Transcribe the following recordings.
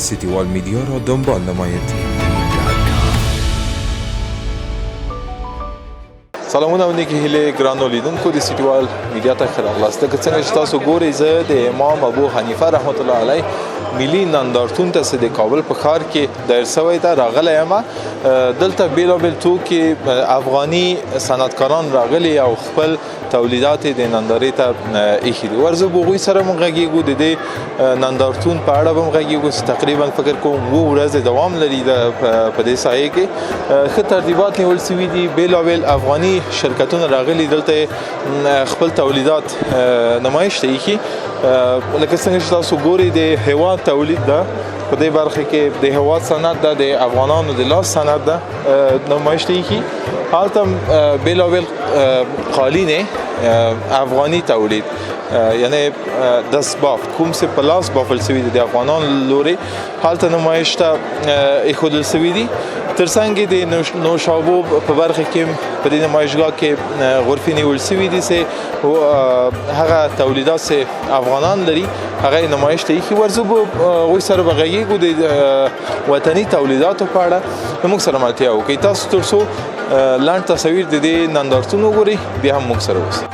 سیتیوال میدیا را دنبال نمایید. سلامونه او نیکی هیله ګرانو لیدونکو د سیټیوال میډیا ته ښه راغلاست. لکه څنګه چې تاسو ګورئ، زه د امام ابو حنیفه رحمت الله علیه ملي نندارتون ته چې د کابل په ښار کې دایر شوی ده راغلی یم. دلته بېلابېل توکي افغاني صنعتکاران راغلي او خپل تولیدات د نندارې ته ایښي دي. ورځو به هغوی سره موږ غږېږو، د دې نندارتون په اړه به هم غږېږو چې تقریبا فکر کوم 7 ورځې دوام لري په دې ساحې کې. ښه ترتیبات نیول سوي دي، بېلابېل افغاني شرکتونه راغلي دلته خپل تولیدات نمایش ته ایښي. لکه څنګه چې تاسو ګورئ د هېواد تولید ده، په دې برخه کې د هېواد صنعت ده، د افغانانو د لاس صنعت ده نمایش ته ایښي. هلته بېلابېل قالینې افغاني تولید، یعنی دستبافت کوم څه په لاس بافل سوي دي د افغانانو لورې هلته نمایش ته ایښودل سوي دي. ترڅنګ د نوشابو په برخه کې په دې نمایشګاه کې غرفې نیول سوي دي چې هغه تولیدات چې افغانان لري هغه یې نمایش ته ایښي. ورځو به هغوی سره به غږېږو د وطني تولیداتو په اړه، موږ سره ملتیا وکړئ. تاسو تر څو لنډ تصویر د دې نندارتون وګورئ، بیا هم موږ سره اوسئ.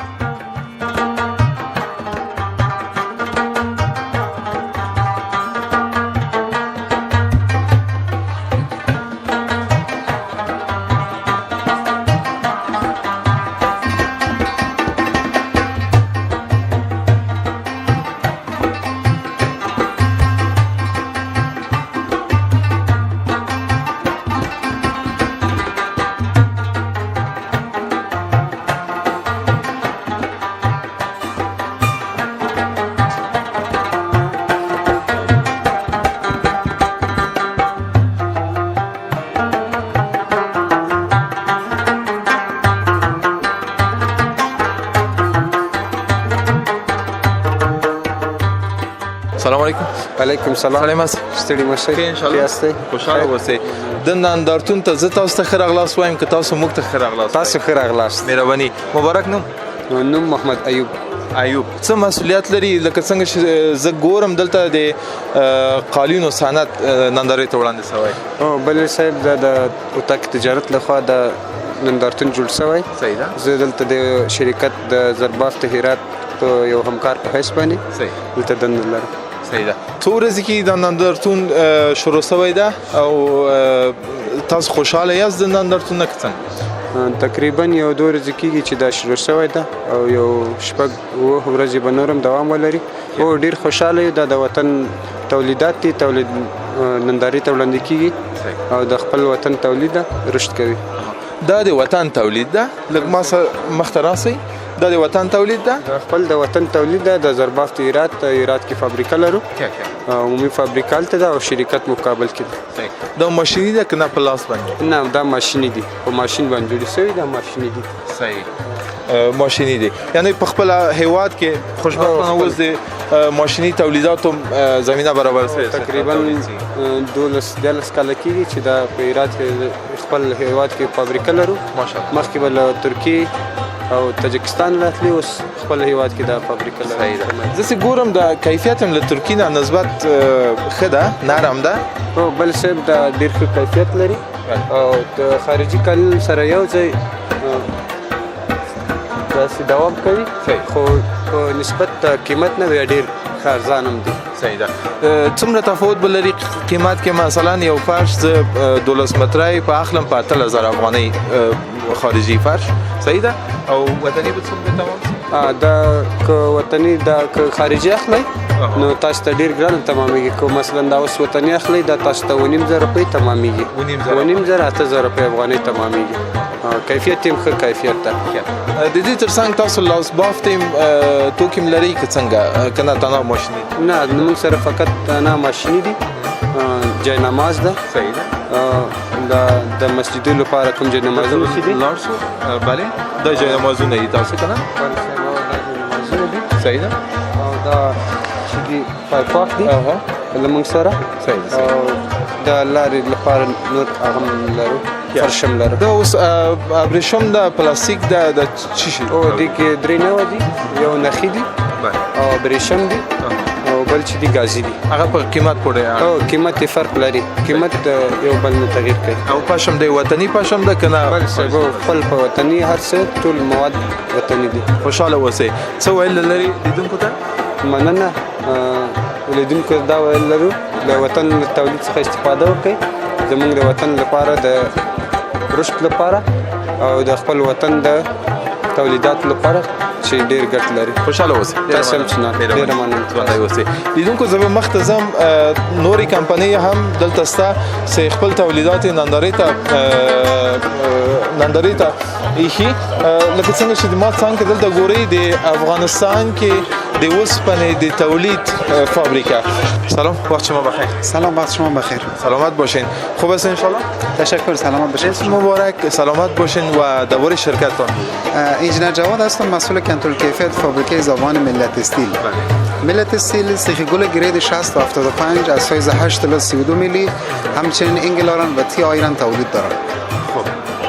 سلام علیکم. علیکم سلام. سلام است. ستړي مشه. ان شاء الله یاستئ؟ خوشاله اوسئ. د نندارتون ته زه تاسو ته ښه راغلاست وایم که تاسو موږ ته ښه راغلاست؟ تاسو ښه راغلاست. مهرباني. مبارک نوم؟ نوم محمد ایوب. ایوب څه مسؤلیت لري؟ لکه څنګه چې زه ګورم دلته د قالینو صنعت نندارې ته وړاندې شوی. بلې صاحب دا د اتاق تجارت لخوا د نندارتون جوړ شوی. صحیح ده. زه دلته د شرکت د زربافت هرات یو همکار په حیث باندې دلته دنده لرم. صحیح ده. څو ورځې کې د نندارتون شروع شوی ده او تاسو خوشحاله یاست د نندارتون نه که څنګه؟ تقریبا یو 2 ورځې کېږي چې دا شروع شوی ده او یو 6-7 ورځې به نور هم دوام ولري. او ډېر خوشحاله یو. دا د وطن تولیدات دي، نندارې ته وړاندې کېږي او د خپل وطن تولید رشد کوي. دا د وطن تولید ده؟ لږ ما سره مخته راسئ. دا د وطن تولید ده؟ دا خپل د وطن تولید ده. د زربافت هرات کې فابریکه لرو، عمومي فابریکه هلته ده او شرکت مو کابل کې ده. دا ماشیني ده که نه په لاس باندې؟ نه، دا ماشیني دي، په ماشین باندې جوړې شوي. دا ماشیني دي. صحیح، ماشیني دي. یعنی په خپل هیواد کې خوشبختانه اوس د ماشیني تولیداتو زمینه برابر شوې. تقریبا 12 کاله کېږي چې دا په هرات کې خپل هیواد کې فابریکه لرو. ماشاءالله. مخکې به له ترکیې او تاجکستان راتلی، اوس خپل هیواد کې دا فابریکه لرو. صحیح ده. زه چې ګورم د کیفیت هم له ترکیې نه نسبت ښه ده، نرم ده. بل صاحب دا ډېر ښه کیفیت لري او د خارجي کالینو سره یو ځای داسې دوام کوي، خو په نسبت د قیمت نه بیا ډېر ښه ارزان هم دي. صحیح ده. څومره تفاوت به لري قیمت کې؟ مثلا یو فرش زه 12 متری په اخلم په 8000 افغانۍ خارجي فرش. صحیح ده. او وطني به څومره تمام شي؟ دا که وطني دا که خارجي اخلئ نو تاسو ته ډېر ګران تمامېږي. که مثلا دا اوس وطني اخلئ دا تاسو ته 2500 روپۍ تمامېږي. 2500 8000 افغانۍ تمامېږي. کیفیت هم ښه کیفیت ده. د دې ترڅنګ تاسو لاس بافت توکي هم لرئ که څنګه؟ که نه تنها ماشیني؟ نه، موږ سره فقط تنها ماشیني دي. جای نماز ده. صحیح ده. د مسجدو لپاره کوم جای نمازونه چې دي لاړ شو. بله، دا جای نمازونه دي تاسو که نه؟ صحیح ده. او دا چې دي پایپاک دي له موږ سره. صحیح ده. او د لارې لپاره نور هغه هم لرو، فرشم لرو. دا اوس ابریشم ده، پلاستیک ده، د څه شي؟ او دې کې 3 نوعه دي. یو نخي دي او ابریشم دي او بل چې دي غازي دي هغه په قیمت پورې او قیمت یې فرق لري قیمت یو بل نه تغیر کوي او پشم دی وطني پشم ده کنه بل سبو خپل په وطني هر څه ټول مواد وطني دي خوشاله اوسئ څه ویل لري لیدونکو ته مننه ولیدونکو دا ویل لرو د وطن تولید څخه استفاده وکړئ زموږ د وطن لپاره د رشد لپاره او د خپل وطن د تولیدات لپاره چې ډیر ګټ لري خوشاله اوسئ تاسو هم څنګه ډیر مننه اوسئ لیدونکو زه به مختزم نوري کمپنۍ هم دلته ستا سه خپل تولیدات نندارې ته ایخي لکه څنګه چې ما څنګه دلته ګوري د افغانستان کې د اوسپنې د تولید فابریکه سلام وقت شما بخیر سلام وقت شما بخیر سلامت باشین خوب است ان شاء الله تشکر سلامت باشین اسم مبارک سلامت باشین و دوره شرکتتان انجینر جواد هستم مسئول کنترل کیفیت فابریکه زبان ملت استیل ملت استیل سیخگل گرید 60 و 75 از سایز 8 تا 32 میلی همچنین انگلارن و تی آیرن تولید دارند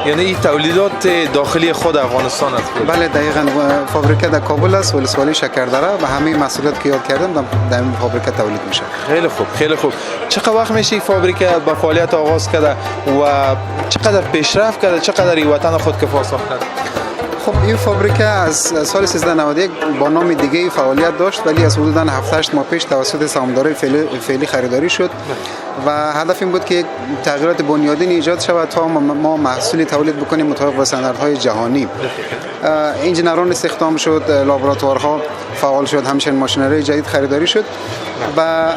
یعنی این تولیدات داخلی خود افغانستان است بله دقیقاً فابریکه در کابل است ولسوالی شکردره و همه مسئولیت که یاد کردم در این فابریکه تولید میشه خیلی خوب خیلی خوب چقدر وقت میشه فابریکه به فعالیت آغاز کرده و چقدر پیشرفت کرده چقدر این وطن خود کفا ساخته خب این فابریکه از سال 1391 با نام دیگه فعالیت داشت ولی از حدوداً 7-8 ماه پیش توسط سهامدارای فعلی خریداری شد و هدف این بود که تغییرات بنیادین ایجاد شود تا ما محصولی تولید بکنیم مطابق با استانداردهای جهانی. انجینران استخدام شد، لابراتوارها فعال شد، همچنین ماشینری جدید خریداری شد و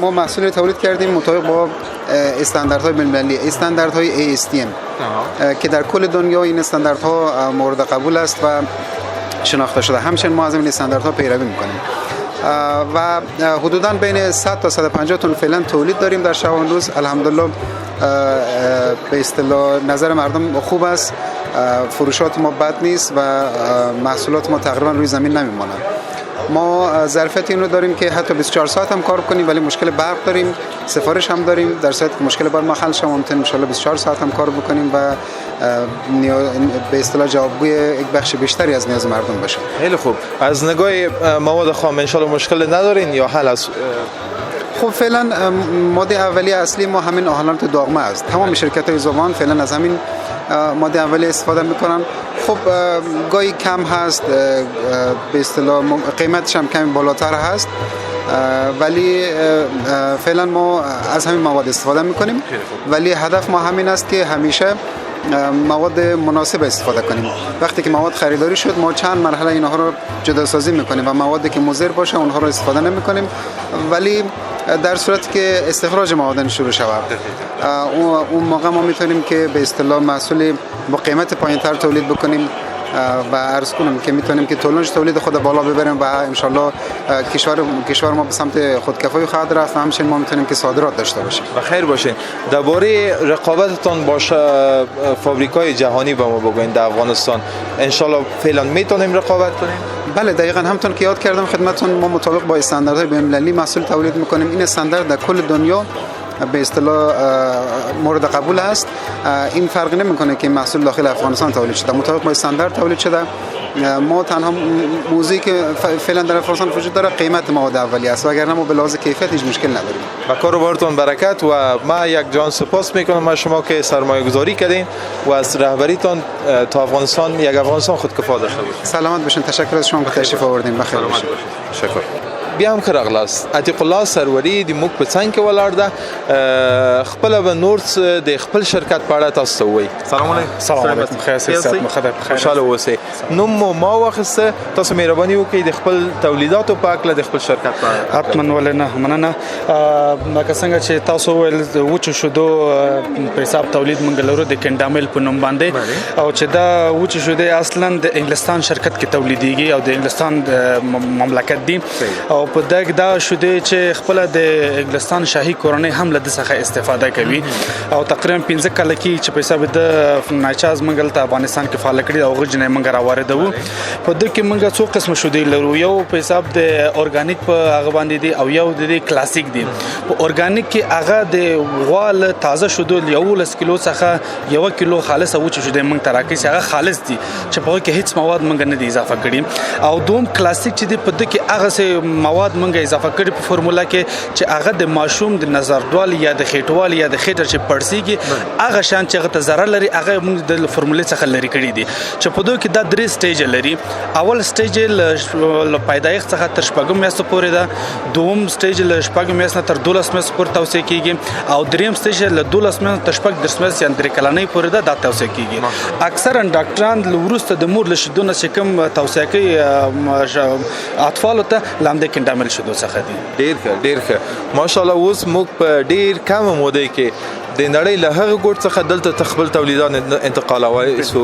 ما محصولی تولید کردیم مطابق با استانداردهای بین‌المللی، استانداردهای ASTM که در کل دنیا این استانداردها مورد قبول است و شناخته شده. همچنین ما از این استانداردها پیروی می‌کنیم و حدوداً بین 100 تا 150 تن فعلا تولید داریم در شبانه روز. الحمدلله به اصطلاح نظر مردم خوب است، فروشات ما بد نیست و محصولات ما تقریبا روی زمین نمیمانند. ما ظرفیت اینو داریم که حتی 24 ساعت هم کار کنیم ولی مشکل برق داریم، سفارش هم داریم، در صورتی که مشکل برق حل شه ممکن ان شاء الله 24 ساعت هم کار بکنیم و به اصطلاح جوابگوی یک بخش بیشتری از نیاز مردم باشه. خیلی خوب. از نگاه مواد خام ان شاء الله مشکل ندارین یا حل است؟ خب فعلا ماده اولیه اصلی ما همین آهنات داغمه است. تمام شرکت‌های زبان فعلا از همین ماده اولیه استفاده میکنن. خب گاهی کم هست، به اصطلاح قیمتش هم کمی بالاتر هست ولی فعلا ما از همین مواد استفاده میکنیم ولی هدف ما همین است که همیشه مواد مناسب استفاده کنیم. وقتی که مواد خریداری شد ما چند مرحله اینها رو جداسازی میکنیم و موادی که مضر باشه اونها رو استفاده نمیکنیم ولی در صورتی که استخراج مواد شروع شود اون موقع ما میتونیم که به اصطلاح محصول با قیمت پایینتر تولید بکنیم و عرض کنم که میتونیم که تولید خود بالا ببریم و ان شاء الله کشور ما به سمت خودکفایی خواهد رفت و همچنین ما میتونیم که صادرات داشته باشیم. بخیر باشین. درباره رقابتتان با فابریکای جهانی به ما بگوین در افغانستان ان شاء الله فعلا میتونیم رقابت کنیم؟ بله دقیقاً همونطور که یاد کردم خدمتتون ما مطابق با استانداردهای بین‌المللی محصول تولید میکنیم. این استاندارد در کل دنیا به اصطلاح مورد قبول است. این فرق نمیکنه که محصول داخل افغانستان تولید شده، مطابق با استاندارد تولید شده. ما تنها موضوعی که فعلا در افغانستان وجود داره قیمت مواد اولیه است وگرنه ما به لحاظ کیفیت هیچ مشکل نداریم. با کاروبارتون برکت و ما یک جان سپاس میکنم از شما که سرمایه گذاری کردین و از رهبریتان تا افغانستان یک افغانستان خودکفا داشته باشید. سلامت باشین. تشکر از شما که تشریف آوردین. بخیر باشین. شکر. بیا هم راغلاست عتیق الله سروری د موږ په څنګ کې ولاړ ده خپل به نورس د خپل شرکت په اړه تاسو وایي. سلام علیکم. سلام علیکم. خیر سیاست مخدر بخیر. خوشاله اوسئ. نو ما واخسته تاسو مهرباني وکړئ د خپل تولیداتو په اړه د خپل شرکت په اړه. حتمن ولنه مننه. لکه څنګه چې تاسو ول وچو شودو په حساب تولید منګلورو د کندامل په نوم باندې او چې دا وچو شودو اصلا د انګلستان شرکت کې تولیديږي او د انګلستان مملکت دی او په دغه دا شوده چې خپل د انګلستان شاهي کورنۍ هم له څخه استفاده کوي او تقریبا 15 کال کې چې په حساب د ناچاز منګل ته افغانستان کې فعال کړی او غوښنه منګ راوارد وو په دغه کې منګ څو قسم شوده لرو یو په حساب د اورګانیک په هغه باندې دی او یو د کلاسیک دی. په اورګانیک کې هغه د غوال تازه شوده یو 10 کیلو څخه 1 کیلو خالص او چې شوده منګ تراکې هغه خالص دي چې په کې هیڅ مواد منګ نه دي اضافه کړي او دوم کلاسیک چې دی په دغه کې هغه مواد مونږه اضافه کړی په فورمولا کې چې هغه د ماشوم د نظردوال یا د خېټوال یا د خېټر چې پړسيږي هغه شان چې هغه ته ضرر لري هغه مونږ د فورمولې څخه لري کړی دي چې په دوی کې دا 3 سټیج لري. اول سټیج له پیدایښت څخه تر شپږم میاشتو پورې ده، دوم سټیج له شپږم میاشتو تر 12 میاشتو پورې توسعه کیږي او دریم سټیج له 12 میاشتو تر شپږ درس میاشتې یا درې کلنۍ پورې ده دا توسعه کیږي. اکثرا ډاکټران ورسته د مور له شیدونه چې کوم توسعه کوي اطفال ته لاندې کندامل شیدو څخه دي. ډیر ښه ماشاءالله. اوس موږ په ډیر کم موده کې د نړۍ له هغه ګوټ څخه دلته تخبل تولیدات انتقالوي سو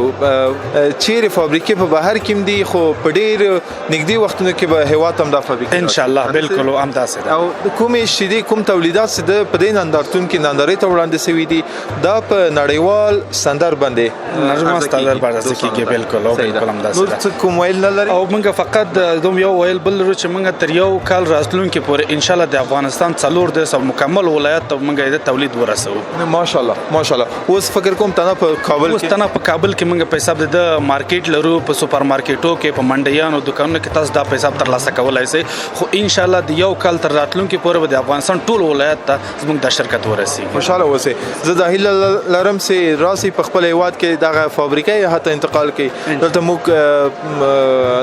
چیرې فابریکې په بهر کې دي خو په ډیر نږدې وختونو کې به هیواد هم د فابریکې ان شاء الله بالکل هم داسې ده. او کومې شیدې کوم تولیدات چې په دې نندارتون کې نندارې ته وړاندې شوي دي دا په نړیوال ستاندر باندې نړیوال ستاندر باندې کېږي. بالکل او بالکل هم داسې ده. نو کوم ویل نه لري او موږ فقط دوم یو ویل بل لرو چې موږ تر یو کال راتلونکي پورې ان شاء الله د افغانستان څلور د مکمل ولایت ته موږ د تولید ورسو. ماشاءالله. اوس فکر کوم تنه په کابل کې موږ په حساب د مارکیټ لرو په سوپر مارکیټو کې په منډیانو دکانونو کې تاسو دا په حساب تر لاسه کولای شئ خو ان شاء الله د یو کال تر راتلونکي پورې د افغانستان ټول ولایت ته زموږ د شرکت ورسي. خوشاله اوسئ. زه د هیله لرم چې راسي په خپل هیواد کې دغه فابریکې هته انتقال کړي. دلته موږ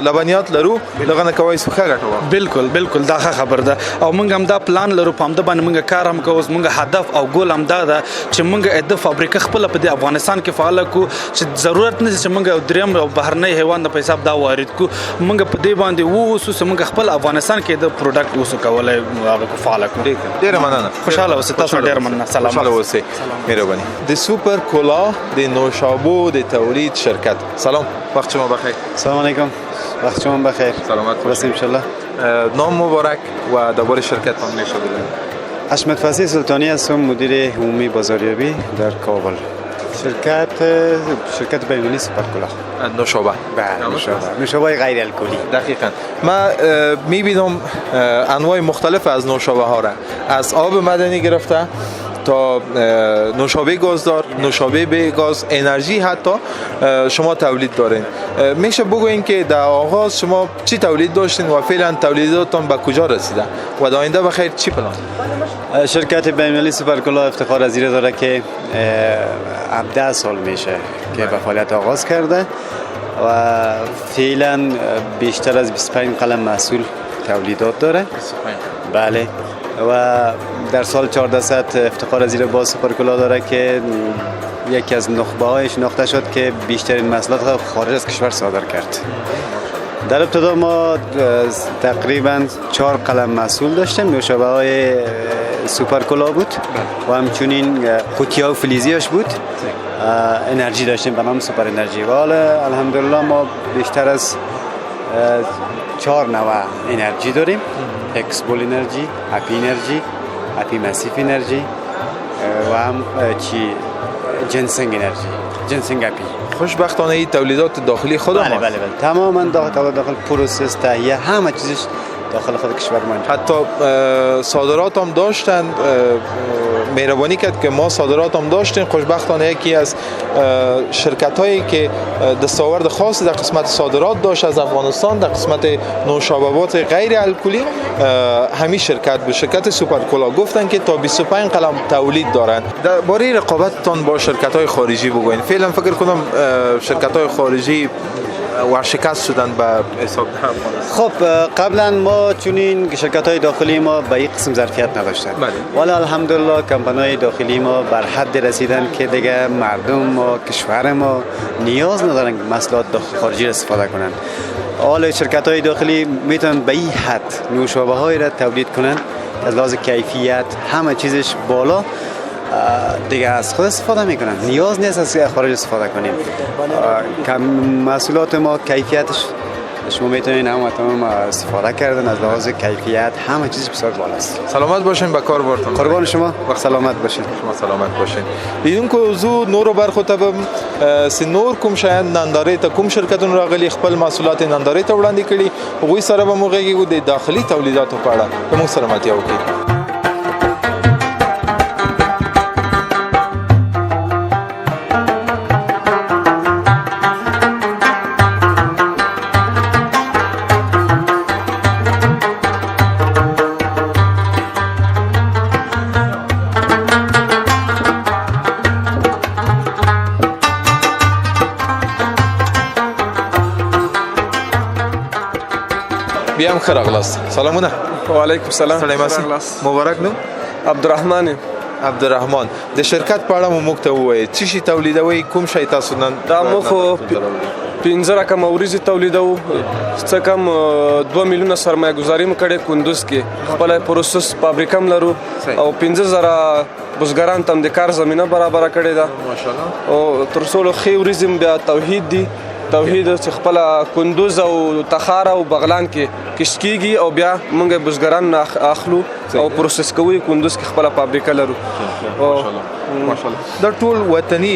لبنیات لرو دغه نه کوي څه ګټه. بالکل دا خبر ده او موږ هم دا پلان لرو په همدا باندې موږ کار هم کوو. موږ هدف او ګول هم دا ده چې موږ د فابریکه خپل په افغانستان کې فعال کو چې ضرورت نه چې موږ دریم او بهرنۍ حیوان په حساب دا وارد کو. موږ په دې باندې ووسو موږ خپل افغانستان کې د پروډکټ وسو کولای هغه فعال کو. ډیر مننه. خوشاله اوسئ. تاسو ډیر مننه. سلام. خوشاله اوسئ. مهرباني. د سوپر کولا د نوشابو د تولید شرکت. سلام. وقت شما بخیر. سلام علیکم. وقت شما بخیر. سلامت باشید ان شاء الله. نام مبارک و درباره شرکت هم میشه بگید. حشمت فصیح سلطانی هستم، مدیر عمومی بازاریابی در کابل. شرکت بین‌المللی سوپرکولا نوشابه. بله نوشابه غیر الکلی. دقیقاً. ما میبینم انواع مختلف از نوشابه ها را از آب معدنی گرفته تا نوشابه گازدار، نوشابه به گاز، انرژی حتی شما تولید دارین. میشه بگوین که در آغاز شما چی تولید داشتین و فعلا تولیداتتون به کجا رسیده و در آینده بخیر چی پلان؟ شرکت بین‌المللی سوپرکولا افتخار از این داره که 17 سال میشه که به فعالیت آغاز کرده و فعلا بیشتر از 25 قلم محصول تولیدات داره. بله. و در سال 1400 افتخار از زیر باز سوپرکولا داره که یکی از نخبه‌هایش شناخته شد که بیشترین محصولات خارج از کشور صادر کرد. در ابتدا ما تقریبا 4 قلم محصول داشتیم. نوشابه های سوپرکولا بود و همچنین قوطی‌ها و فلزیاش بود. انرژی داشتیم به نام سوپر انرژی و حالا الحمدلله ما بیشتر از 4 نوع انرژی داریم. اکسبول انرژی، اپی انرژی، اپی مسیف انرژی و هم جنسنگ انرژی، جنسنگ اپی. خوشبختانه این تولیدات داخلی خود ما. بله. تماما داخل پروسس تهیه همه چیزش داخل خود کشور ما. حتی صادرات هم داشتن. مهربانی کرد که ما صادرات هم داشتیم. خوشبختانه یکی از شرکت هایی که دستاورد خاصی در قسمت صادرات داشت از افغانستان در قسمت نوشابه‌ات غیر الکلی همین شرکت به شرکت سوپرکولا گفتن که تا 25 قلم تولید دارند. درباره رقابتتان با شرکت های خارجی بگوین. فعلا فکر کنم شرکت های خارجی ورشکست شدن به حساب افغانستان. خب قبلا ما چونین شرکت های داخلی ما به این قسم ظرفیت نداشتن. ولی الحمدلله کمپانی‌های داخلی ما بر حد رسیدن که دیگه مردم ما کشور ما نیاز ندارن محصولات خارجی استفاده کنن. حالا شرکت های داخلی میتونن به این حد نوشابه های را تولید کنن از لحاظ کیفیت همه چیزش بالا دیگه از خود استفاده میکنن. نیاز نیست از خارج استفاده کنیم. محصولات ما کیفیتش شما میتونین هم تمام استفاده کردن از لحاظ کیفیت همه چیز بسیار بالاست. سلامت باشین به کار بارتون. قربان شما. سلامت باشین. شما سلامت باشین. دیدون که زو نورو برخوتبم سنور کوم شاید ننداره ته کوم شرکتونو راغلي خپل محصولات ننداره ته وړاندې کړي هغوی سره به موږ د داخلي تولیداتو په اړه موږ سره ماتیا وکړي. بیا هم ښه راغلاست. سلامونه. وعلیکم سلام. سلام راغلاست. مبارک نو. عبدالرحمن. عبدالرحمن د شرکت په اړه مو موږ ته ووایئ څه شي تولیدوئ کوم شی تاسو نن دا موږ خو 15 رقم وریځې تولیدوو څه کم 2 میلیونه سرمایه گذاري مو کړې کندوز کې خپله پروسس فابریکه هم لرو او 15,000 بزګران ته هم د کار زمینه برابره کړې ده ماشاءالله او تر ټولو ښې وریځې بیا توحید دي توحید چې خپله کندوز او تخار او بغلان کې کشت کیږي او بیا موږ بزګران اخلو او پروسس کوو کندوز کې خپله فابریکه لرو ماشاءالله دا ټول وطني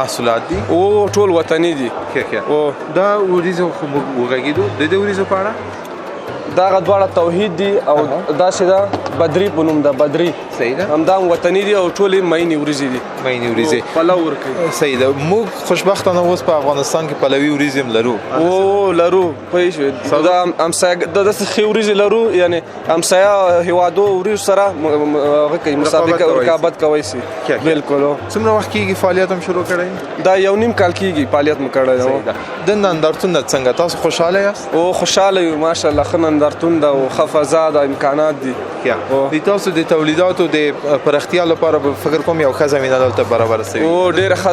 محصولات دي او ټول وطني دي او دا وریځو خو موږ وغږیدو د دې وریځو په اړه دا غدواړه توحید دي او دا چې دا بدري په نوم ده بدري صحیح ده همدا وطني دي او ټولې مینې وریځې دي مینې وریځې پلو ورکوي صحیح ده موږ خوشبختانه اوس په افغانستان کې پلوي وریځې هم لرو او لرو پوه شوې دا همسایه داسې ښې وریځې لرو یعنی همسایه هیوادو وریځو سره هغه کوي مسابقه رقابت کوی شي بالکل څومره وخت کېږي فعالیت هم شروع کړی دا 1.5 کال کېږي فعالیت مو کړی د نندارتون څنګه تاسو خوشحاله یاست او خوشحاله یو ماشاءالله ښه نندارتون ده او ښه فضا ده امکانات دي د تاسو د تولیداتو د پراختیا لپاره به فکر کوم یو ښه زمینه دلته برابره شوې او ډېره ښه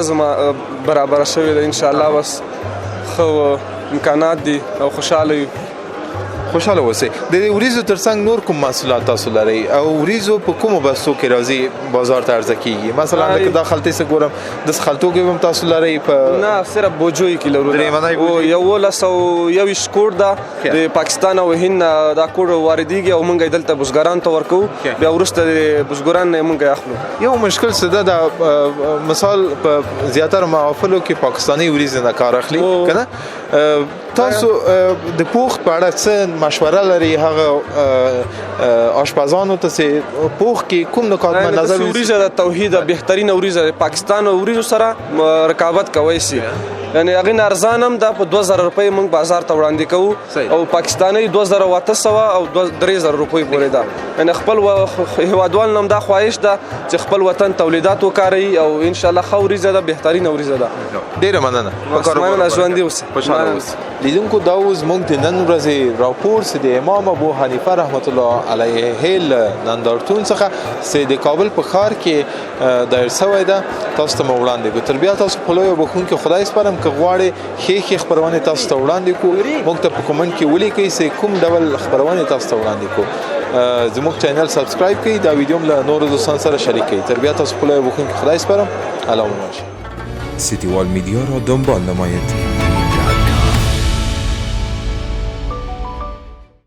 برابره شوې ده انشاءالله بس ښه امکانات دي او خوشحاله یو خوشحاله اوسئ د دې وریځو ترڅنګ نور کوم محصولات تاسو لرئ او وریځو په کومو بستو کې راځي بازار ته عرضه کیږي مثلا دا خلطې څه ګورم د خلطو کې هم تاسو لرئ په نه صرف بوجوي کې لرو او 1121 کوډ ده د پاکستان او هند دا کوډ واردېږي او موږ دلته بزګران ته ورکو بیا وروسته د بزګران نه موږ اخلو یو مشکل څه ده د مثال په زیاتره محافلو کې پاکستاني وریځې نه کار اخلي کنه تاسو د پوخ په اړه څه مشوره لري هغه آشپزانو ته چې پوخ کې کوم نکات مد نظر وریځه د توحید بهترین وریځه پاکستان او وریځو سره رقابت کوي شي یعنی هغه ارزان هم د 2000 روپۍ موږ بازار ته وړاندې کوو او پاکستاني 2800 او 3000 روپۍ پورې ده یعنی خپل هیوادوال نم دا خواهش ده چې خپل وطن تولیدات وکړي او ان شاء الله خوریزه ده بهترین وریځه ده ډیره مننه ژوند دي اوسه خوشاله اوسه لیدونکو دا اوس موږ د نن ورځې راپور چې د امام ابو حنیفه رحمت الله علیه نندارتون څخه چې د کابل په ښار کې دایر شوی ده تاسو ته وړاندې کوو تر بیا تاسو په لوی بخون کې خدای سپارم که غواړئ ښې خبرونه تاسو ته وړاندې کوو موږ ته په کومنټ کې ولیکئ چې کوم ډول خبرونه تاسو ته وړاندې کوو زموږ چینل سبسکرایب کړئ دا ویډیو له نورو دوستانو سره شریک کړئ تر بیا تاسو په لوی بخون کې خدای سپارم الله مو باشه سیتیوال میدیا را دنبال نمایید.